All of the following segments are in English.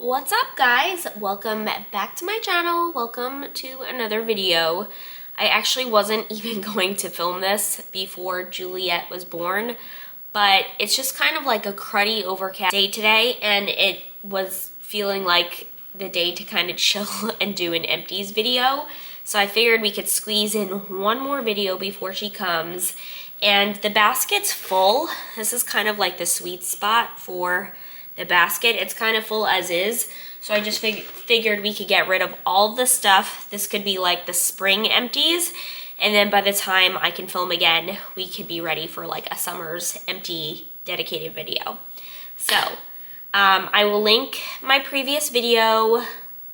What's up, guys? Welcome back to my channel. Welcome to another video. I actually wasn't even going to film this before Juliette was born, but it's just kind of like a cruddy overcast day today, and it was feeling like the day to kind of chill and do an empties video. So I figured we could squeeze in one more video before she comes. And the basket's full. This is kind of like the sweet spot for the basket. It's kind of full as is. So I just figured we could get rid of all the stuff. This could be like the spring empties. And then by the time I can film again, we could be ready for like a summer's empty dedicated video. So I will link my previous video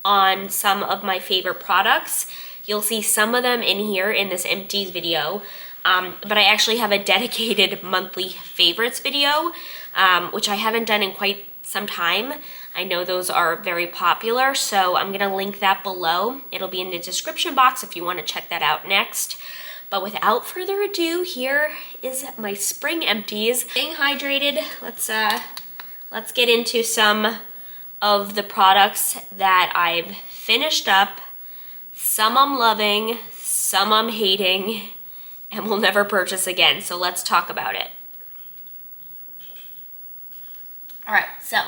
on some of my favorite products. You'll see some of them in here in this empties video. But I actually have a dedicated monthly favorites video, which I haven't done in quite some time. I know those are very popular, so I'm gonna link that below. It'll be in the description box if you want to check that out next. But without further ado, here is my spring empties. Staying hydrated, let's get into some of the products that I've finished up. Some I'm loving, some I'm hating, and will never purchase again. So let's talk about it. All right, so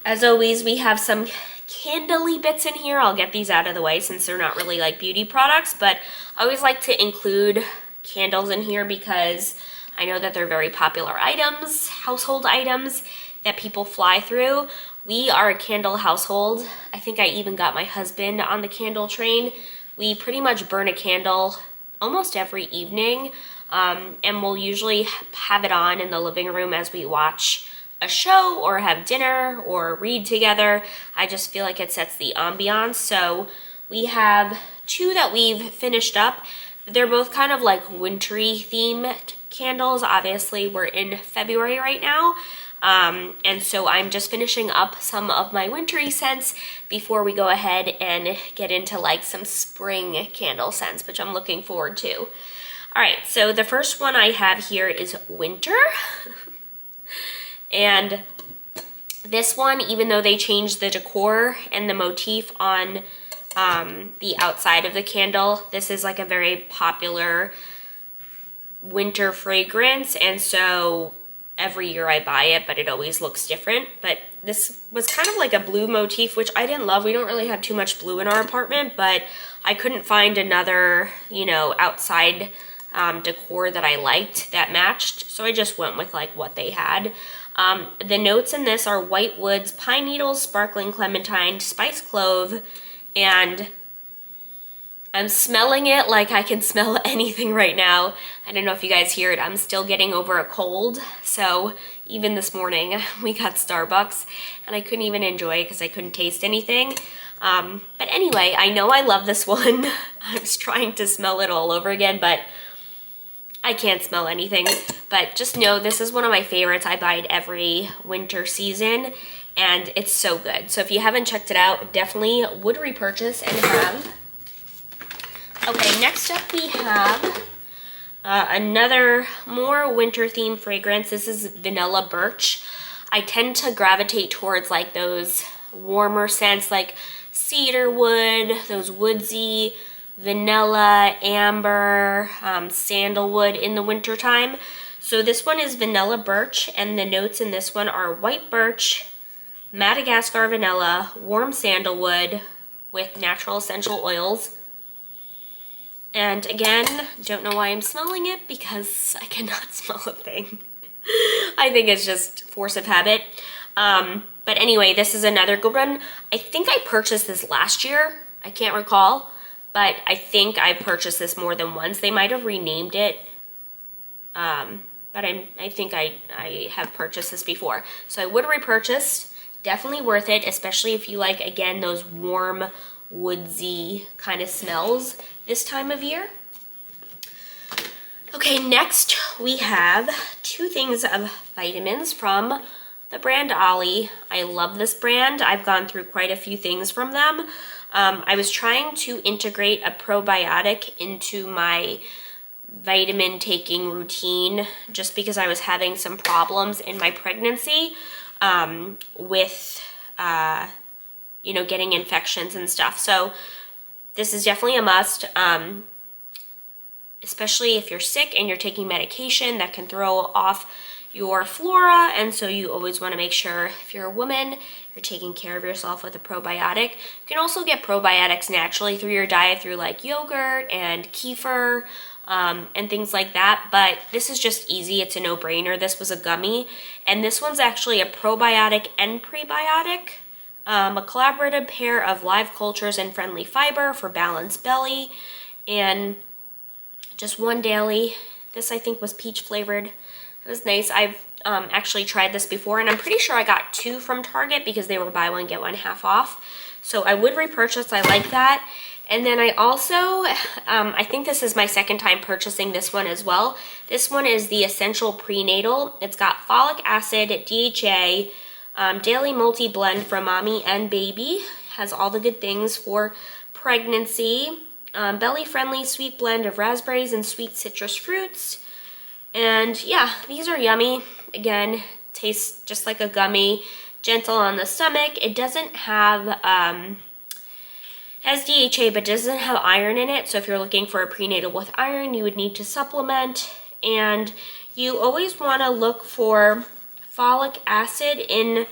as always, we have some candle-y bits in here. I'll get these out of the way since they're not really like beauty products, but I always like to include candles in here because I know that they're very popular items, household items that people fly through. We are a candle household. I think I even got my husband on the candle train. We pretty much burn a candle almost every evening, and we'll usually have it on in the living room as we watch a show or have dinner or read together. I just feel like it sets the ambiance. So we have two that we've finished up. They're both kind of like wintry themed candles. Obviously, we're in February right now. And so I'm just finishing up some of my wintry scents before we go ahead and get into like some spring candle scents, which I'm looking forward to. All right, so the first one I have here is winter. And this one, even though they changed the decor and the motif on the outside of the candle, this is like a very popular winter fragrance, and so every year I buy it, but it always looks different. But this was kind of like a blue motif, which I didn't love. We don't really have too much blue in our apartment, but I couldn't find another, outside decor that I liked that matched. So I just went with like what they had. The notes in this are white woods, pine needles, sparkling clementine, spice clove, and I'm smelling it like I can smell anything right now. I don't know if you guys hear it. I'm still getting over a cold. So even this morning we got Starbucks and I couldn't even enjoy it because I couldn't taste anything. But anyway, I know I love this one. I was trying to smell it all over again, but I can't smell anything. But just know this is one of my favorites. I buy it every winter season and it's so good. So if you haven't checked it out, definitely would repurchase and have. Okay, next up we have another more winter themed fragrance. This is Vanilla Birch. I tend to gravitate towards like those warmer scents like cedar wood, those woodsy, vanilla, amber, sandalwood in the wintertime. So this one is Vanilla Birch, and the notes in this one are white birch, Madagascar vanilla, warm sandalwood with natural essential oils. And again, don't know why I'm smelling it because I cannot smell a thing. I think it's just force of habit. But anyway, this is another good one. I think I purchased this last year. I can't recall, but I think I purchased this more than once. They might have renamed it, but I think I have purchased this before. So I would repurchase. Definitely worth it, especially if you like, again, those warm, woodsy kind of smells this time of year. Okay, next we have two things of vitamins from the brand Ollie. I love this brand. I've gone through quite a few things from them. I was trying to integrate a probiotic into my vitamin taking routine just because I was having some problems in my pregnancy. with, you know, getting infections and stuff. So this is definitely a must, especially if you're sick and you're taking medication that can throw off your flora. And so you always want to make sure, if you're a woman, you're taking care of yourself with a probiotic. You can also get probiotics naturally through your diet through like yogurt and kefir, and things like that, but this is just easy. It's a no-brainer. This was a gummy, and this one's actually a probiotic and prebiotic, a collaborative pair of live cultures and friendly fiber for balanced belly, and just one daily. This I think was peach flavored. It was nice. I've actually tried this before, and I'm pretty sure I got 2 from Target because they were buy one get one half off, so I would repurchase. I like that. And then I also, I think this is my second time purchasing this one as well. This one is the Essential Prenatal. It's got folic acid, DHA, daily multi-blend for mommy and baby. Has all the good things for pregnancy. Belly-friendly sweet blend of raspberries and sweet citrus fruits. And yeah, these are yummy. Again, tastes just like a gummy, gentle on the stomach. It doesn't have, has DHA, but doesn't have iron in it. So if you're looking for a prenatal with iron, you would need to supplement. And you always want to look for folic acid in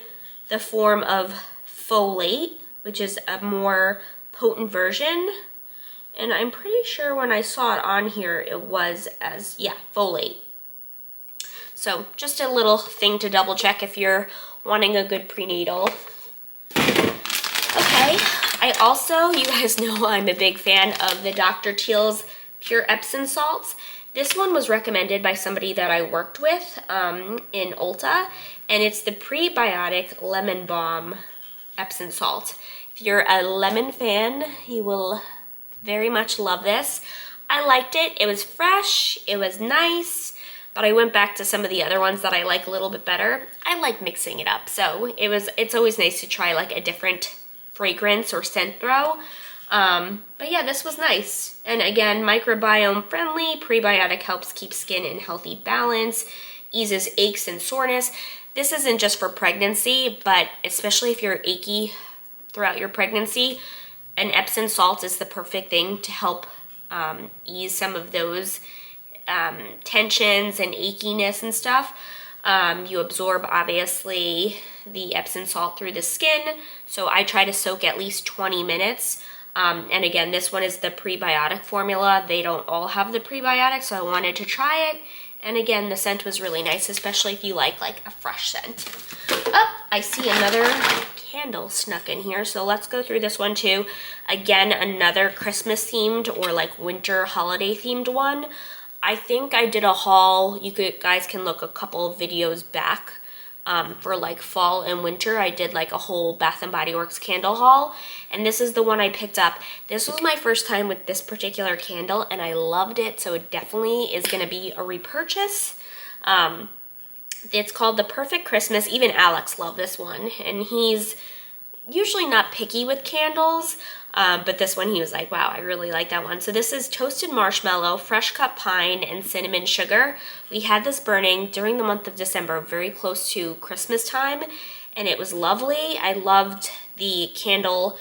the form of folate, which is a more potent version. And I'm pretty sure when I saw it on here, it was as, yeah, folate. So just a little thing to double check if you're wanting a good prenatal. Okay. I also, you guys know I'm a big fan of the Dr. Teal's Pure Epsom salts. This one was recommended by somebody that I worked with in Ulta, and it's the prebiotic lemon balm Epsom salt. If you're a lemon fan, you will very much love this. I liked it. It was fresh. It was nice, but I went back to some of the other ones that I like a little bit better. I like mixing it up, so it's always nice to try like a different fragrance or scent throw. But yeah, this was nice. And again, microbiome friendly. Prebiotic helps keep skin in healthy balance, eases aches and soreness. This isn't just for pregnancy, but especially if you're achy throughout your pregnancy, an Epsom salt is the perfect thing to help ease some of those tensions and achiness and stuff. You absorb, obviously, the Epsom salt through the skin, so I try to soak at least 20 minutes. And again, this one is the prebiotic formula. They don't all have the prebiotics, so I wanted to try it. And again, the scent was really nice, especially if you like a fresh scent. Oh, I see another candle snuck in here, so let's go through this one too. Again, another Christmas themed or like winter holiday themed one. I think I did a haul. You guys can look a couple of videos back for like fall and winter. I did like a whole Bath & Body Works candle haul, and this is the one I picked up. This was my first time with this particular candle, and I loved it, so it definitely is going to be a repurchase. It's called The Perfect Christmas. Even Alex loved this one, and he's usually not picky with candles, but this one he was like, wow, I really like that one. So this is toasted marshmallow, fresh cut pine, and cinnamon sugar. We had this burning during the month of December, very close to Christmas time, and it was lovely. I loved the candle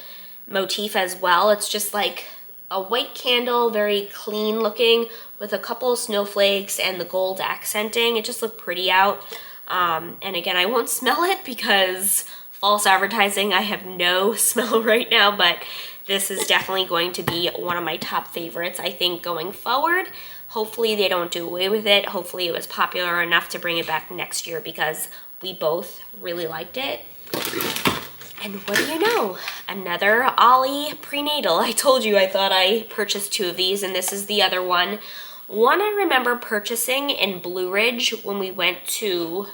motif as well. It's just like a white candle, very clean looking, with a couple of snowflakes and the gold accenting. It just looked pretty out. And again, I won't smell it because false advertising, I have no smell right now, but this is definitely going to be one of my top favorites, I think, going forward. Hopefully they don't do away with it. Hopefully it was popular enough to bring it back next year because we both really liked it. And what do you know? Another Ollie prenatal. I told you I thought I purchased 2 of these, and this is the other one. One I remember purchasing in Blue Ridge when we went to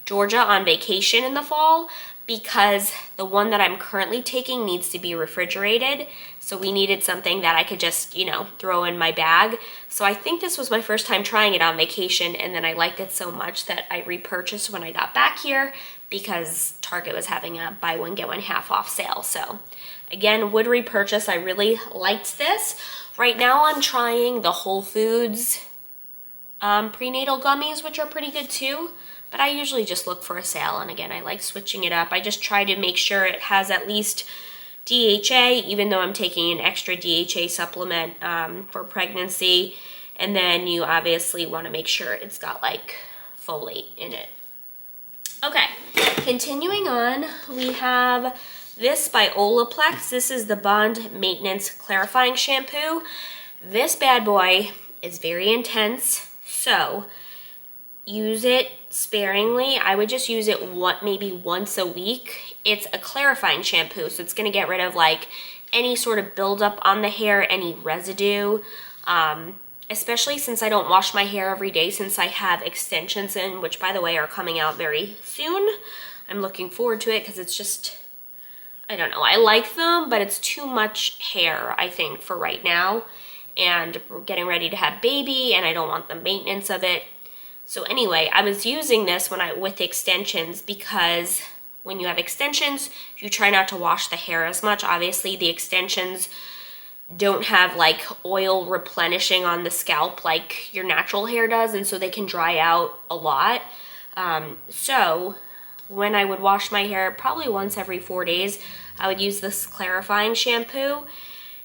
Georgia on vacation in the fall, because the one that I'm currently taking needs to be refrigerated. So we needed something that I could just, you know, throw in my bag. So I think this was my first time trying it on vacation, and then I liked it so much that I repurchased when I got back here because Target was having a buy one get one half off sale. So again, would repurchase. I really liked this. Right now I'm trying the Whole Foods prenatal gummies, which are pretty good too. but I usually just look for a sale. And again, I like switching it up. I just try to make sure it has at least DHA, even though I'm taking an extra DHA supplement for pregnancy. And then you obviously want to make sure it's got like folate in it. Okay, continuing on, we have this by Olaplex. This is the Bond Maintenance Clarifying Shampoo. This bad boy is very intense, so use it sparingly. I would just use it maybe once a week. It's a clarifying shampoo, so it's going to get rid of like any sort of buildup on the hair, any residue, especially since I don't wash my hair every day, since I have extensions in, which by the way are coming out very soon. I'm looking forward to it because it's just, I don't know, I like them, but it's too much hair, I think, for right now. And we're getting ready to have baby, and I don't want the maintenance of it. So anyway, I was using this with extensions because when you have extensions, you try not to wash the hair as much. Obviously, the extensions don't have like oil replenishing on the scalp like your natural hair does, and so they can dry out a lot. So when I would wash my hair probably once every 4 days, I would use this clarifying shampoo.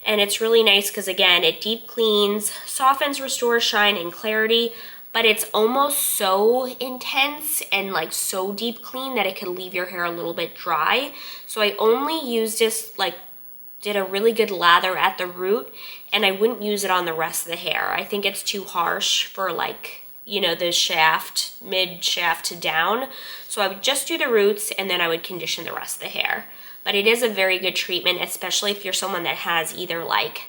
And it's really nice because again, it deep cleans, softens, restores shine and clarity, but it's almost so intense and like so deep clean that it can leave your hair a little bit dry. So I only used this, like did a really good lather at the root, and I wouldn't use it on the rest of the hair. I think it's too harsh for like, you know, the shaft, mid shaft to down. So I would just do the roots and then I would condition the rest of the hair. But it is a very good treatment, especially if you're someone that has either like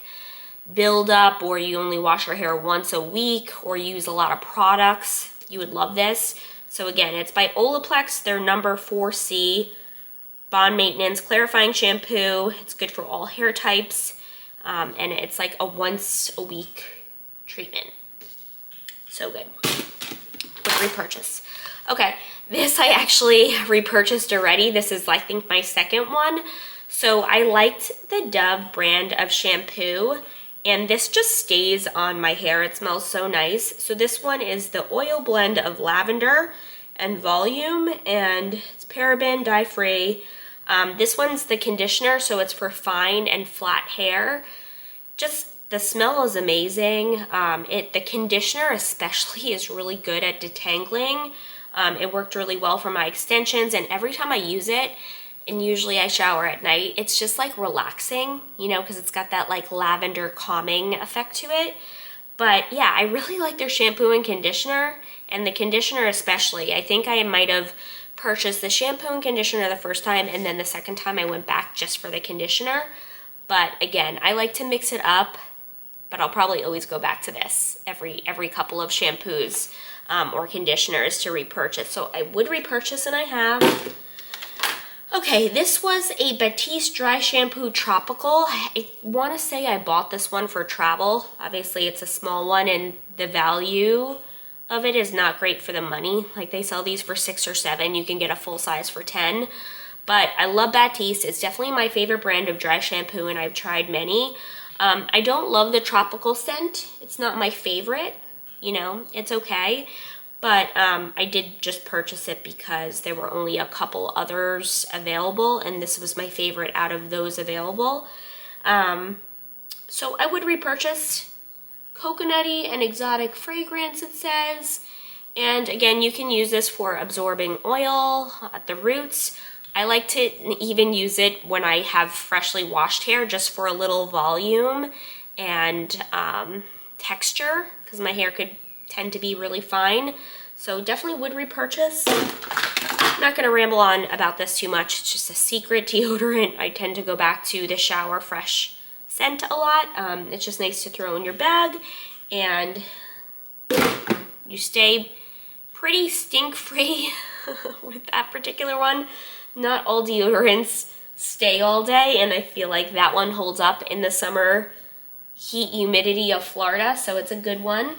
buildup or you only wash your hair once a week or use a lot of products. You would love this. So again, it's by Olaplex, their number 4C Bond Maintenance Clarifying Shampoo. It's good for all hair types, and it's like a once a week treatment. So good. Would repurchase. Okay, this I actually repurchased already. This is, I think, my second one. So I liked the Dove brand of shampoo, and this just stays on my hair. It smells so nice. So this one is the oil blend of lavender and volume, and it's paraben, dye-free. This one's the conditioner, so it's for fine and flat hair. Just the smell is amazing. The conditioner especially is really good at detangling. It worked really well for my extensions, and every time I use it, and usually I shower at night, it's just like relaxing, you know, because it's got that like lavender calming effect to it. But yeah, I really like their shampoo and conditioner, and the conditioner especially. I think I might have purchased the shampoo and conditioner the first time, and then the second time I went back just for the conditioner. But again, I like to mix it up, but I'll probably always go back to this every couple of shampoos or conditioners to repurchase. So I would repurchase, and I have. Okay, this was a Batiste Dry Shampoo Tropical. I want to say I bought this one for travel. Obviously, it's a small one, and the value of it is not great for the money. Like, they sell these for $6 or $7. You can get a full size for $10. But I love Batiste. It's definitely my favorite brand of dry shampoo, and I've tried many. I don't love the tropical scent. It's not my favorite. You know, it's okay. But I did just purchase it because there were only a couple others available, and this was my favorite out of those available. So I would repurchase. Coconutty and exotic fragrance, it says. And again, you can use this for absorbing oil at the roots. I like to even use it when I have freshly washed hair, just for a little volume and texture, because my hair could tend to be really fine. So definitely would repurchase. I'm not going to ramble on about this too much. It's just a secret deodorant. I tend to go back to the Shower Fresh scent a lot. It's just nice to throw in your bag, and you stay pretty stink-free with that particular one. Not all deodorants stay all day, and I feel like that one holds up in the summer heat humidity of Florida, so it's a good one.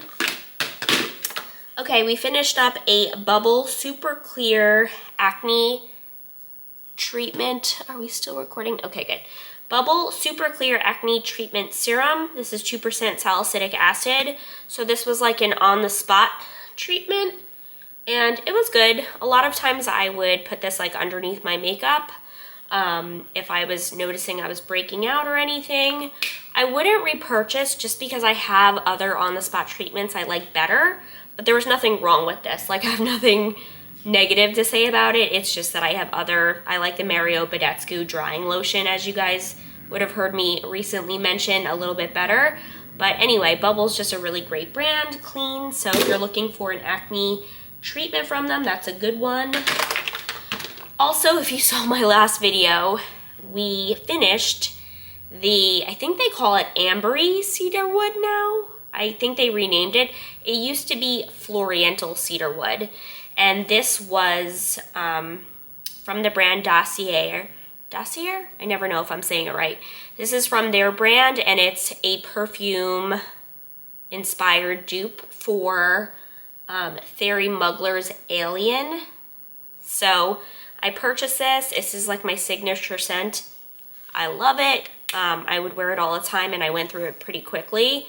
Okay, we finished up a Bubble Super Clear Acne Treatment. Are we still recording? Okay, good. Bubble Super Clear Acne Treatment Serum. This is 2% salicylic acid. So this was like an on-the-spot treatment. and it was good. A lot of times I would put this like underneath my makeup if I was noticing I was breaking out or anything. I wouldn't repurchase just because I have other on-the-spot treatments I like better, but there was nothing wrong with this. Like, I have nothing negative to say about it. It's just that I have other, I like the Mario Badescu drying lotion, as you guys would have heard me recently mention, a little bit better. But anyway, Bubble's just a really great brand, clean, so if you're looking for an acne treatment from them, that's a good one. Also, if you saw my last video, we finished the, I think they call it Ambery cedarwood now. I think they renamed it. It used to be Floriental cedarwood, and this was from the brand Dossier? I never know if I'm saying it right. This is from their brand, and it's a perfume inspired dupe for Fairy Muggler's Alien. So I purchased this. This is like my signature scent. I love it. I would wear it all the time, and I went through it pretty quickly.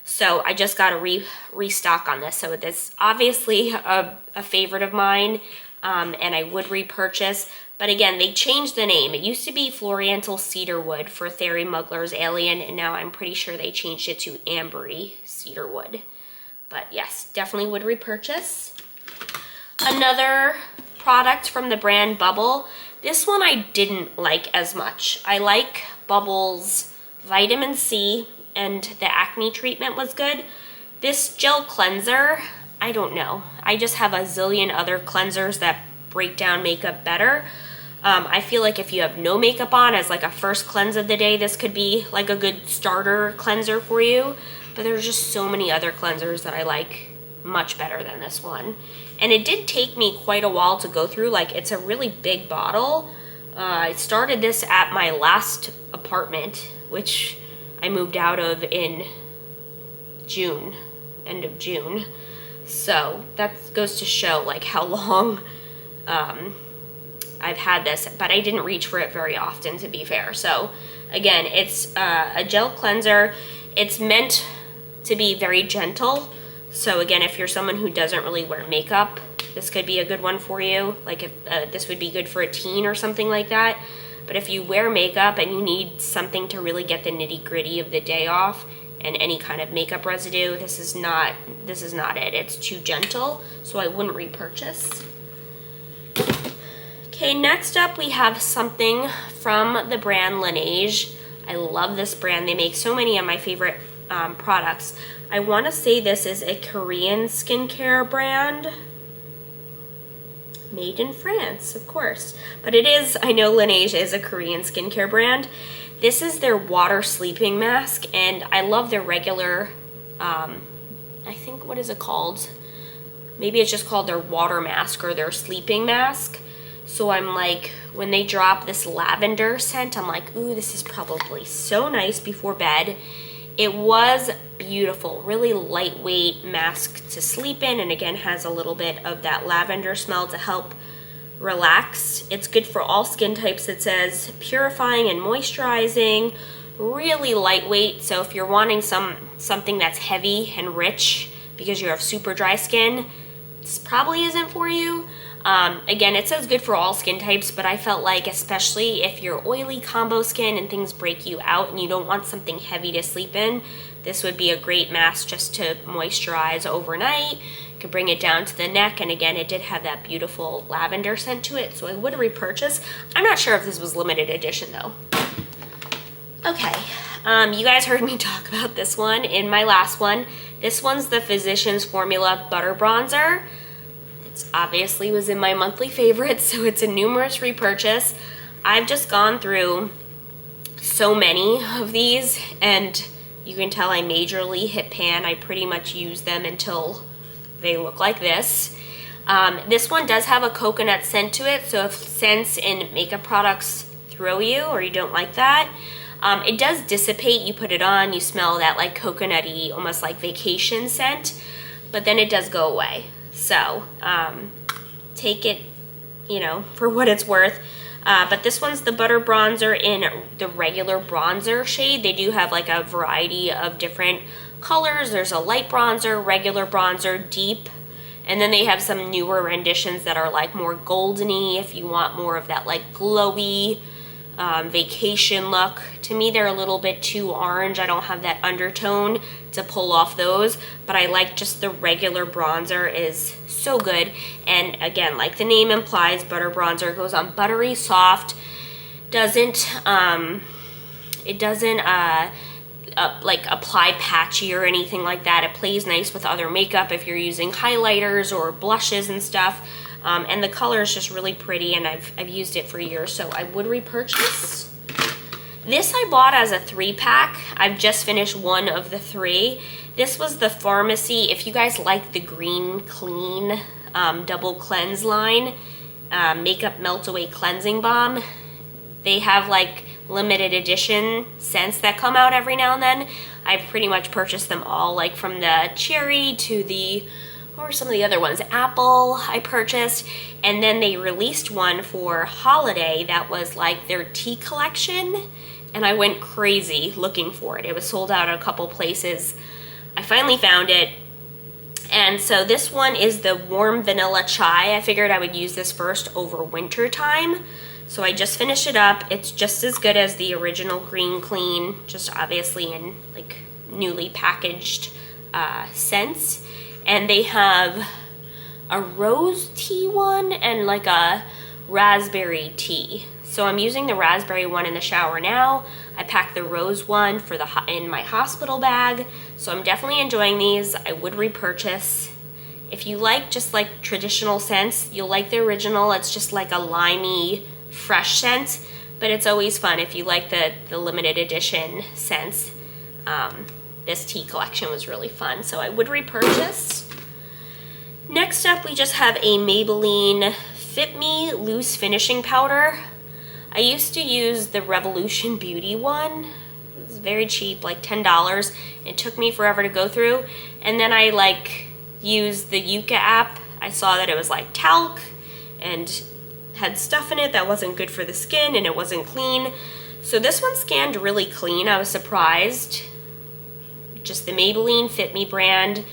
So I just got to restock on this. So this obviously a favorite of mine, and I would repurchase. But again, they changed the name. It used to be Floriental Cedarwood for Fairy Muggler's Alien, and now I'm pretty sure they changed it to Ambery Cedarwood. But yes, definitely would repurchase. Another product from the brand Bubble. This one I didn't like as much. I like Bubble's vitamin C, and the acne treatment was good. This gel cleanser, I don't know. I just have a zillion other cleansers that break down makeup better. I feel like if you have no makeup on as like a first cleanse of the day, this could be like a good starter cleanser for you. But there's just so many other cleansers that I like much better than this one. And it did take me quite a while to go through. Like, it's a really big bottle. I started this at my last apartment, which I moved out of in June, end of June. So that goes to show like how long I've had this, but I didn't reach for it very often, to be fair. So again, it's a gel cleanser. It's meant to be very gentle. So again, if you're someone who doesn't really wear makeup, this could be a good one for you. Like, if this would be good for a teen or something like that. But if you wear makeup and you need something to really get the nitty-gritty of the day off and any kind of makeup residue, this is not it. It's too gentle, so I wouldn't repurchase. Okay, next up we have something from the brand Laneige. I love this brand. They make so many of my favorite products. I want to say this is a Korean skincare brand. Made in France, of course. But it is, I know Laneige is a Korean skincare brand. This is their water sleeping mask, and I love their regular, I think, what is it called? Maybe it's just called their water mask or their sleeping mask. So I'm like, when they drop this lavender scent, I'm like, ooh, this is probably so nice before bed. It was beautiful, really lightweight mask to sleep in, and again has a little bit of that lavender smell to help relax. It's good for all skin types. It says purifying and moisturizing, really lightweight. So if you're wanting something that's heavy and rich because you have super dry skin, this probably isn't for you. Again, it says good for all skin types, but I felt like especially if you're oily combo skin and things break you out and you don't want something heavy to sleep in, this would be a great mask just to moisturize overnight. You could bring it down to the neck, and again, it did have that beautiful lavender scent to it, so I would repurchase. I'm not sure if this was limited edition though. Okay, you guys heard me talk about this one in my last one. This one's the Physicians Formula Butter Bronzer. It obviously was in my monthly favorites, so it's a numerous repurchase. I've just gone through so many of these, and you can tell I majorly hit pan. I pretty much use them until they look like this. This one does have a coconut scent to it, so if scents in makeup products throw you or you don't like that, it does dissipate. You put it on, you smell that like coconutty, almost like vacation scent, but then it does go away. So take it, you know, for what it's worth. But this one's the Butter Bronzer in the regular bronzer shade. They do have like a variety of different colors. There's a light bronzer, regular bronzer, deep, And then they have some newer renditions that are like more goldeny if you want more of that like glowy vacation look. To me, they're a little bit too orange. I don't have that undertone to pull off those, but I like just the regular bronzer is so good. And again, like the name implies, butter bronzer goes on buttery soft, doesn't like apply patchy or anything like that. It plays nice with other makeup if you're using highlighters or blushes and stuff. And the color is just really pretty, and I've used it for years, so I would repurchase. This I bought as a 3-pack. I've just finished one of the 3. This was the Pharmacy. If you guys like the Green Clean Double Cleanse line, Makeup Melt Away Cleansing Balm, they have like limited edition scents that come out every now and then. I've pretty much purchased them all, like from the cherry to the, what were some of the other ones? Apple I purchased, and then they released one for holiday that was like their tea collection, and I went crazy looking for it. It was sold out at a couple places. I finally found it, and so this one is the Warm Vanilla Chai. I figured I would use this first over winter time. So I just finished it up. It's just as good as the original Green Clean, just obviously in like newly packaged scents. And they have a rose tea one and like a raspberry tea. So I'm using the raspberry one in the shower now. I packed the rose one for in my hospital bag. So I'm definitely enjoying these. I would repurchase. If you like just like traditional scents, you'll like the original. It's just like a limey, fresh scent, but it's always fun if you like the limited edition scents. This tea collection was really fun, so I would repurchase. Next up, we just have a Maybelline Fit Me Loose Finishing Powder. I used to use the Revolution Beauty one. It was very cheap, like $10. It took me forever to go through, and then I like used the Yuka app. I saw that it was like talc and had stuff in it that wasn't good for the skin, and it wasn't clean. So this one scanned really clean. I was surprised. Just the Maybelline Fit Me brand.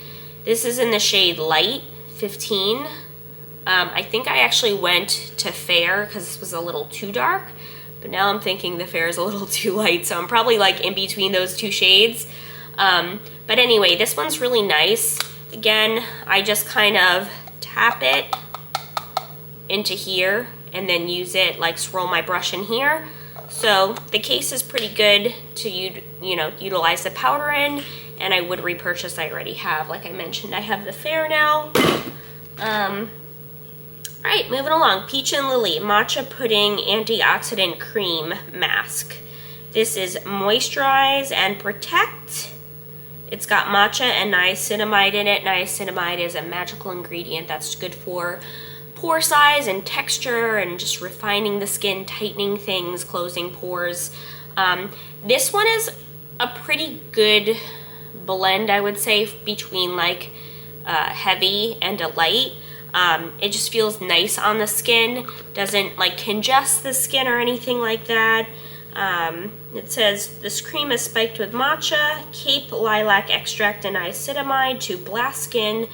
This is in the shade Light 15. I think I actually went to Fair because this was a little too dark, but now I'm thinking the Fair is a little too light, so I'm probably like in between those two shades. But anyway, this one's really nice. Again, I just kind of tap it into here and then use it, like swirl my brush in here. So the case is pretty good to utilize the powder in, and I would repurchase. I already have, like I mentioned, I have the Fair now. All right, moving along. Peach and Lily Matcha Pudding Antioxidant Cream Mask. This is Moisturize and Protect. It's got matcha and niacinamide in it. Niacinamide is a magical ingredient that's good for pore size and texture and just refining the skin, tightening things, closing pores. This one is a pretty good blend, I would say, between like heavy and a light. It just feels nice on the skin, doesn't like congest the skin or anything like that. It says this cream is spiked with matcha, Cape lilac extract, and niacinamide to blast skin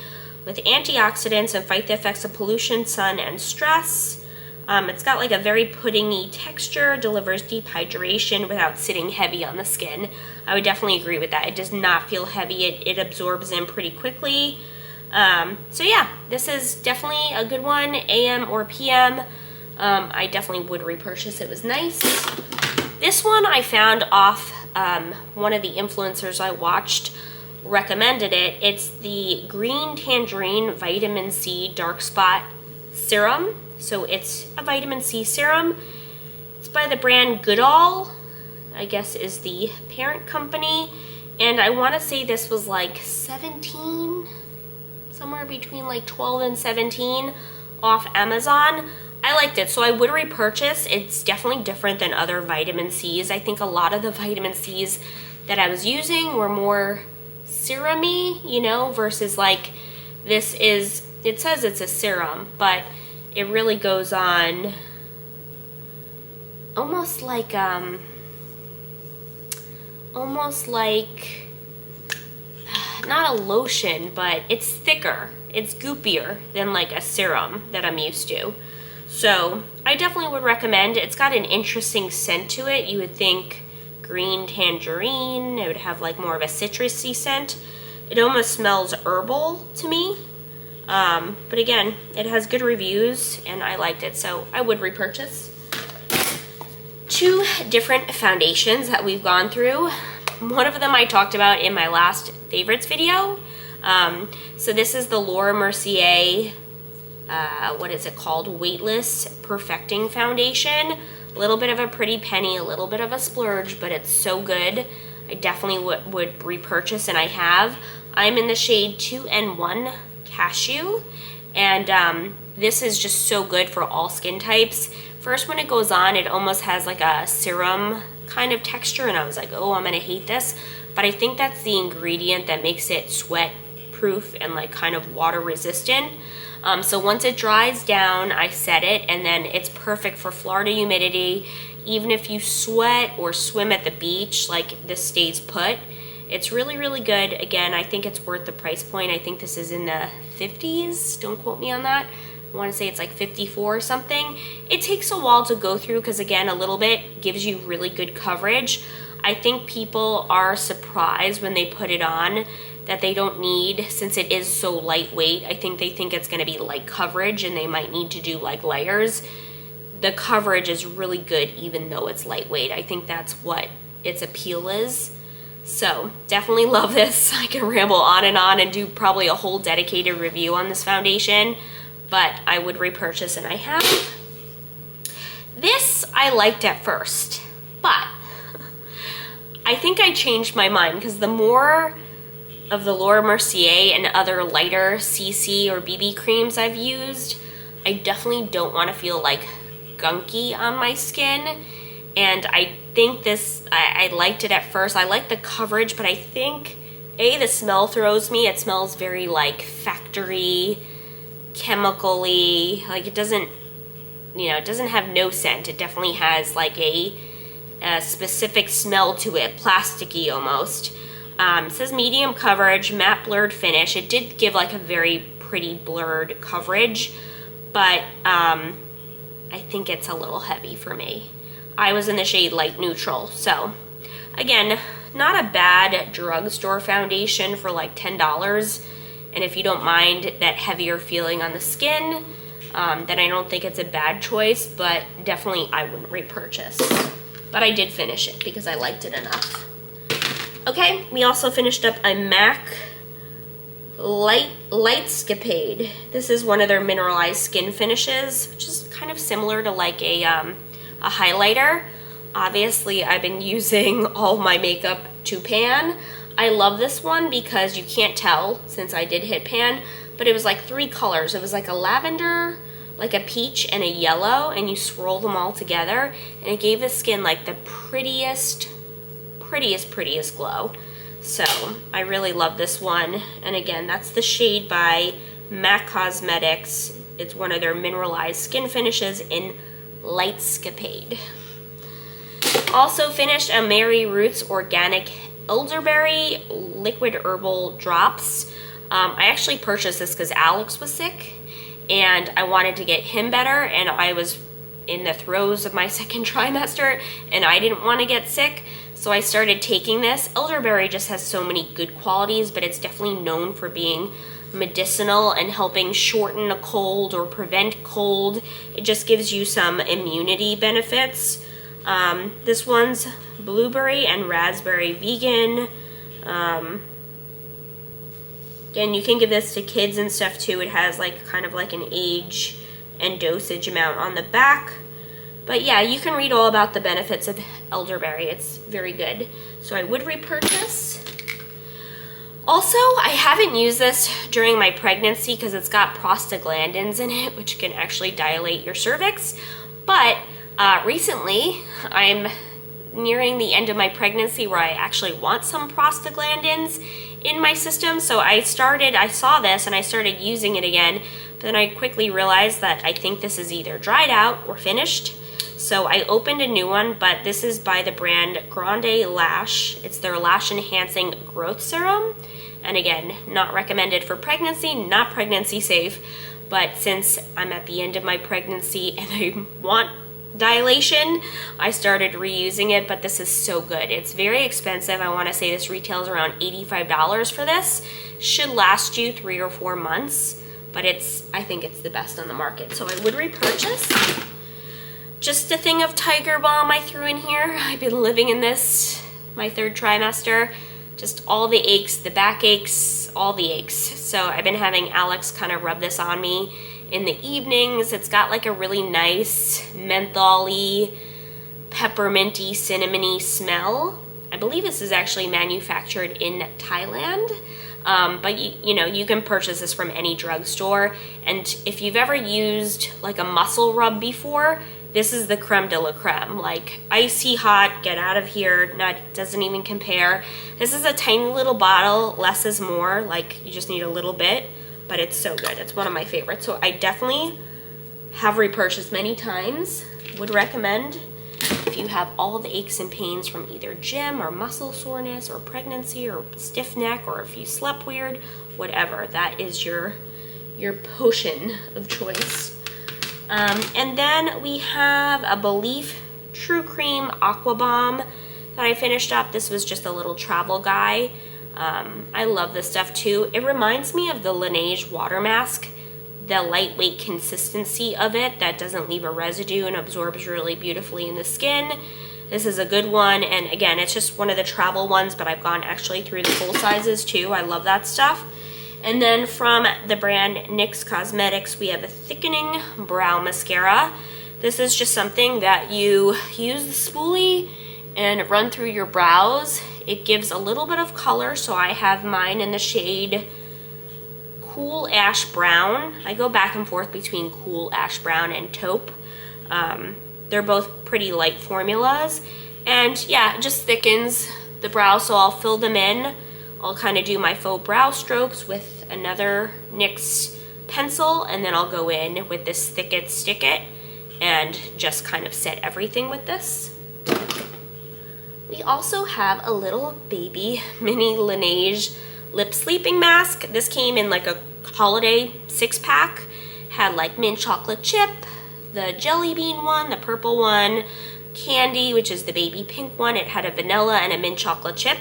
with antioxidants and fight the effects of pollution, sun, and stress. It's got like a very puddingy texture, delivers deep hydration without sitting heavy on the skin. I would definitely agree with that. It does not feel heavy. It absorbs in pretty quickly. So yeah, this is definitely a good one, AM or PM. I definitely would repurchase. It was nice. This one I found off one of the influencers I watched recommended it. It's the Green Tangerine Vitamin C Dark Spot Serum. So it's a vitamin C serum. It's by the brand Goodall, I guess is the parent company. And I want to say this was like 17, somewhere between like 12 and 17 off Amazon. I liked it, so I would repurchase. It's definitely different than other vitamin C's. I think a lot of the vitamin C's that I was using were more serum-y, you know, versus like this is, it says it's a serum, but it really goes on almost like not a lotion, but it's thicker. It's goopier than like a serum that I'm used to. So I definitely would recommend. It's got an interesting scent to it. You would think green tangerine. It would have like more of a citrusy scent. It almost smells herbal to me. But again, it has good reviews and I liked it, so I would repurchase. 2 different foundations that we've gone through. One of them I talked about in my last favorites video. So this is the Laura Mercier, what is it called? Weightless Perfecting Foundation. A little bit of a pretty penny, a little bit of a splurge, but it's so good. I definitely would repurchase, and I have. I'm in the shade 2N1 Cashew, and this is just so good for all skin types. First, when it goes on, it almost has like a serum kind of texture, and I was like, oh, I'm gonna hate this. But I think that's the ingredient that makes it sweat proof and like kind of water resistant. So once it dries down, I set it, and then it's perfect for Florida humidity. Even if you sweat or swim at the beach, like this stays put. It's really, really good. Again, I think it's worth the price point. I think this is in the 50s. Don't quote me on that. I want to say it's like 54 or something. It takes a while to go through because, again, a little bit gives you really good coverage. I think people are surprised when they put it on that they don't need, since it is so lightweight, I think they think it's going to be light coverage and they might need to do like layers. The coverage is really good even though it's lightweight. I think that's what its appeal is. So definitely love this. I can ramble on and do probably a whole dedicated review on this foundation, but I would repurchase, and I have. This I liked at first, but I think I changed my mind because the more of the Laura Mercier and other lighter CC or BB creams I've used, I definitely don't want to feel like gunky on my skin. And I think this, I liked it at first. I like the coverage, but I think, the smell throws me. It smells very like factory, chemical-y. Like it doesn't, it doesn't have no scent. It definitely has like a specific smell to it, plasticky almost. It says medium coverage, matte blurred finish. It did give like a very pretty blurred coverage, but I think it's a little heavy for me. I was in the shade light neutral, so again, not a bad drugstore foundation for like $10. And if you don't mind that heavier feeling on the skin, then I don't think it's a bad choice, but definitely I wouldn't repurchase. But I did finish it because I liked it enough. Okay, we also finished up a MAC Lightscapade. This is one of their mineralized skin finishes, which is kind of similar to like a highlighter. Obviously, I've been using all my makeup to pan. I love this one because you can't tell since I did hit pan, but it was like 3 colors. It was like a lavender, like a peach, and a yellow, and you swirl them all together, and it gave the skin like the prettiest glow. So I really love this one. And again, that's the shade by MAC Cosmetics. It's one of their mineralized skin finishes in Lightscapade. Also finished a Mary Roots Organic Elderberry Liquid Herbal Drops. I actually purchased this because Alex was sick and I wanted to get him better, and I was in the throes of my second trimester and I didn't want to get sick. So I started taking this. Elderberry just has so many good qualities, but it's definitely known for being medicinal and helping shorten a cold or prevent cold. It just gives you some immunity benefits. This one's blueberry and raspberry vegan. Again, you can give this to kids and stuff too. It has like kind of like an age and dosage amount on the back. But yeah, you can read all about the benefits of elderberry. It's very good. So I would repurchase. Also, I haven't used this during my pregnancy because it's got prostaglandins in it, which can actually dilate your cervix. But recently, I'm nearing the end of my pregnancy where I actually want some prostaglandins in my system. So I saw this and I started using it again. But then I quickly realized that I think this is either dried out or finished. So I opened a new one, but this is by the brand Grande Lash. It's their Lash Enhancing Growth Serum. And again, not recommended for pregnancy, not pregnancy safe, but since I'm at the end of my pregnancy and I want dilation, I started reusing it, but this is so good. It's very expensive. I want to say this retails around $85 for this. Should last you 3 or 4 months, but I think it's the best on the market, so I would repurchase. Just a thing of Tiger Balm I threw in here. I've been living in this my 3rd trimester. Just all the aches, the back aches, all the aches. So I've been having Alex kind of rub this on me in the evenings. It's got like a really nice menthol-y, pepperminty, cinnamony smell. I believe this is actually manufactured in Thailand. But you know, you can purchase this from any drugstore. And if you've ever used like a muscle rub before, this is the creme de la creme. Like icy hot, get out of here, doesn't even compare. This is a tiny little bottle, less is more, like you just need a little bit, but it's so good. It's one of my favorites. So I definitely have repurchased many times. Would recommend if you have all the aches and pains from either gym or muscle soreness or pregnancy or stiff neck, or if you slept weird, whatever, that is your potion of choice. And then we have a Belief True Cream Aqua Bomb that I finished up. This was just a little travel guy. I love this stuff too. It reminds me of the Laneige water mask, the lightweight consistency of it that doesn't leave a residue and absorbs really beautifully in the skin. This is a good one, and again, it's just one of the travel ones, but I've gone actually through the full sizes too. I love that stuff. And then from the brand NYX Cosmetics, we have a thickening brow mascara. This is just something that you use the spoolie and run through your brows. It gives a little bit of color, so I have mine in the shade Cool Ash Brown. I go back and forth between Cool Ash Brown and Taupe. They're both pretty light formulas. And yeah, it just thickens the brow, so I'll fill them in. I'll kind of do my faux brow strokes with another NYX pencil, and then I'll go in with this Thick It Stick It and just kind of set everything with this. We also have a little baby mini Laneige lip sleeping mask. This came in like a holiday 6-pack. Had like mint chocolate chip, the jelly bean one, the purple one, candy, which is the baby pink one. It had a vanilla and a mint chocolate chip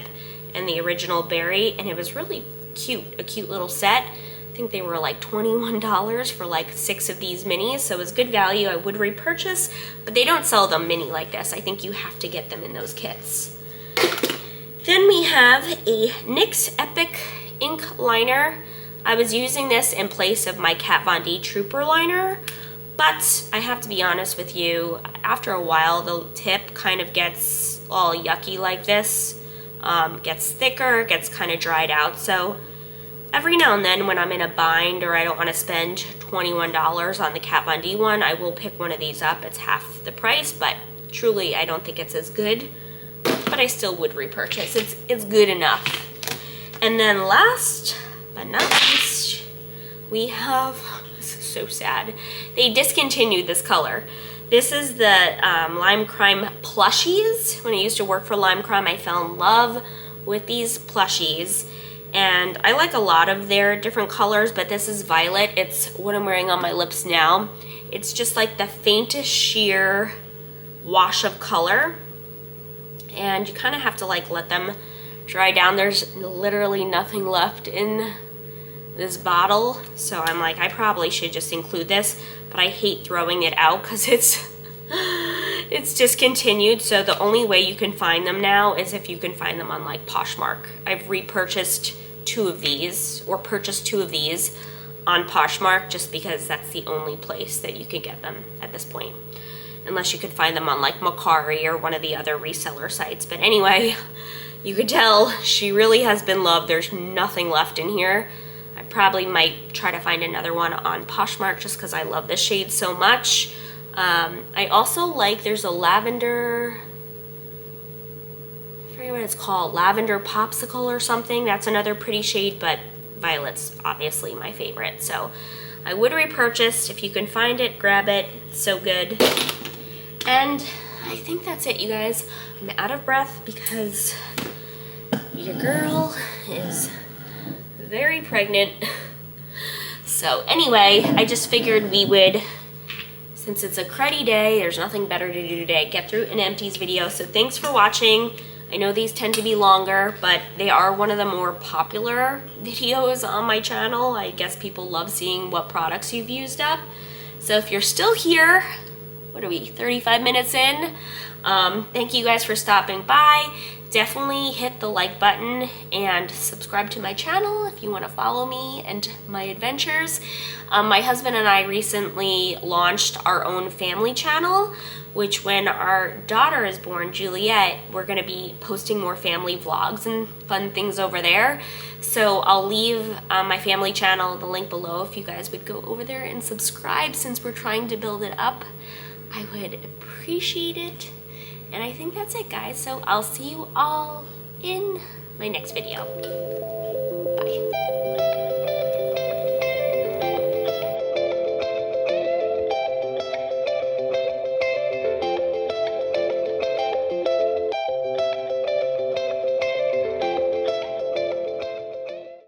and the original berry, and it was really cute, a cute little set. I think they were like $21 for like 6 of these minis, so it was good value. I would repurchase, but they don't sell them mini like this. I think you have to get them in those kits. Then we have a NYX Epic Ink Liner. I was using this in place of my Kat Von D Trooper liner, but I have to be honest with you, after a while the tip kind of gets all yucky like this. Gets thicker, gets kind of dried out, so every now and then when I'm in a bind or I don't want to spend $21 on the Kat Von D one, I will pick one of these up. It's half the price, but truly I don't think it's as good, but I still would repurchase. It's good enough. And then last but not least, we have, this is so sad, they discontinued this color. This is the Lime Crime plushies. When I used to work for Lime Crime, I fell in love with these plushies. And I like a lot of their different colors, but this is violet. It's what I'm wearing on my lips now. It's just like the faintest sheer wash of color. And you kind of have to like let them dry down. There's literally nothing left in this bottle. So I'm like, I probably should just include this, but I hate throwing it out because it's discontinued. So the only way you can find them now is if you can find them on like Poshmark. I've repurchased 2 of these, or purchased 2 of these on Poshmark, just because that's the only place that you can get them at this point. Unless you could find them on like Macari or one of the other reseller sites. But anyway, you could tell she really has been loved. There's nothing left in here. I probably might try to find another one on Poshmark just because I love this shade so much. I also like, there's a lavender, I forget what it's called, lavender popsicle or something. That's another pretty shade, but violet's obviously my favorite. So I would repurchase. If you can find it, grab it. It's so good. And I think that's it, you guys. I'm out of breath because your girl is very pregnant. So anyway, I just figured we would, since it's a cruddy day, there's nothing better to do today, get through an empties video. So thanks for watching. I know these tend to be longer, but they are one of the more popular videos on my channel. I guess people love seeing what products you've used up. So if you're still here, what are we, 35 minutes in? Thank you guys for stopping by. Definitely hit the like button and subscribe to my channel if you want to follow me and my adventures. My husband and I recently launched our own family channel, which when our daughter is born, Juliette, we're going to be posting more family vlogs and fun things over there. So I'll leave my family channel, the link below, if you guys would go over there and subscribe since we're trying to build it up. I would appreciate it. And I think that's it, guys. So I'll see you all in my next video.